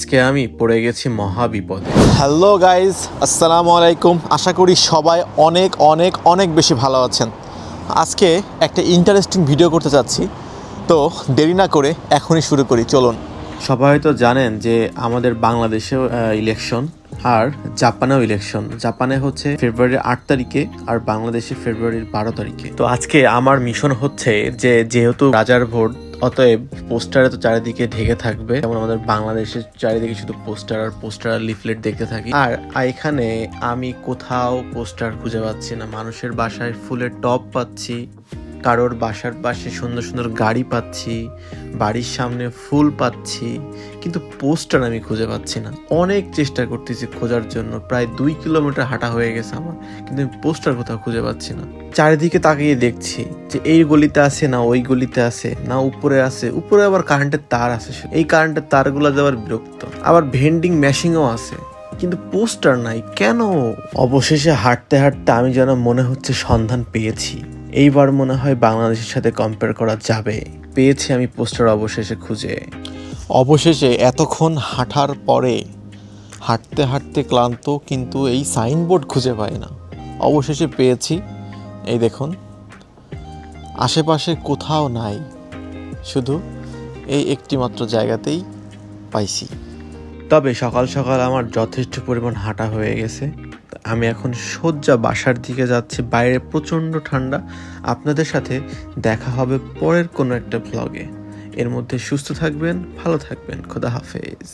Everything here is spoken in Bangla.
আজকে আমি পড়ে গেছি মহা বিপদে। হ্যালো গাইজ, আসসালামু আলাইকুম। আশা করি সবাই অনেক অনেক অনেক বেশি ভালো আছেন। আজকে একটা ইন্টারেস্টিং ভিডিও করতে চাচ্ছি, তো দেরি না করে এখনই শুরু করি, চলুন। সবাই তো জানেন যে আমাদের বাংলাদেশেও ইলেকশন আর জাপানেও ইলেকশন। জাপানে হচ্ছে ফেব্রুয়ারির 8 তারিখে আর বাংলাদেশে ফেব্রুয়ারির 12 তারিখে। তো আজকে আমার মিশন হচ্ছে যে যেহেতু রাজার ভোট, অতএব পোস্টারে তো চারিদিকে ঢেকে থাকবে, যেমন আমাদের বাংলাদেশের চারিদিকে শুধু পোস্টার আর পোস্টার আর লিফলেট দেখতে থাকি। আর এখানে আমি কোথাও পোস্টার খুঁজে পাচ্ছি না। মানুষের বাসায় ফুলের টব পাচ্ছি, কারোর বাসার পাশে সুন্দর সুন্দর গাড়ি পাচ্ছি, বাড়ির সামনে ফুল পাচ্ছি, কিন্তু পোস্টার আমি খুঁজে পাচ্ছি না। অনেক চেষ্টা করতেছি খোঁজার জন্য, প্রায় 2 কিলোমিটার হাঁটা হয়ে গেছে আমার, কিন্তু আমি পোস্টার কোথাও খুঁজে পাচ্ছি না। চারিদিকে তাকিয়ে দেখছি যে এই গলিতে আছে না ওই গলিতে আছে না উপরে আছে, উপরে আবার কারেন্টের তার আছে, এই কারেন্টের তারগুলো যাবার বিরক্ত। আবার ভেন্ডিং মেশিনও আছে, কিন্তু পোস্টার নাই কেন? অবশেষে হাঁটতে হাঁটতে আমি যেন মনে হচ্ছে সন্ধান পেয়েছি। এইবার মনে হয় বাংলাদেশের সাথে কম্পেয়ার করা যাবে। পেয়েছি আমি পোস্টার অবশেষে খুঁজে। অবশেষে এতক্ষণ হাঁটার পরে হাঁটতে হাঁটতে ক্লান্ত, কিন্তু এই সাইনবোর্ড খুঁজে পাই না। অবশেষে পেয়েছি, এই দেখুন, আশেপাশে কোথাও নাই, শুধু এই একটি মাত্র জায়গাতেই পাইছি। তবে সকাল সকাল আমার যথেষ্ট পরিমাণ হাঁটা হয়ে গেছে। আমি এখন সোজা বাসার দিকে যাচ্ছি। বাইরে প্রচণ্ড ঠান্ডা। আপনাদের সাথে দেখা হবে পরের কোনো একটা ভ্লগে। এর মধ্যে সুস্থ থাকবেন, ভালো থাকবেন। খোদা হাফেজ।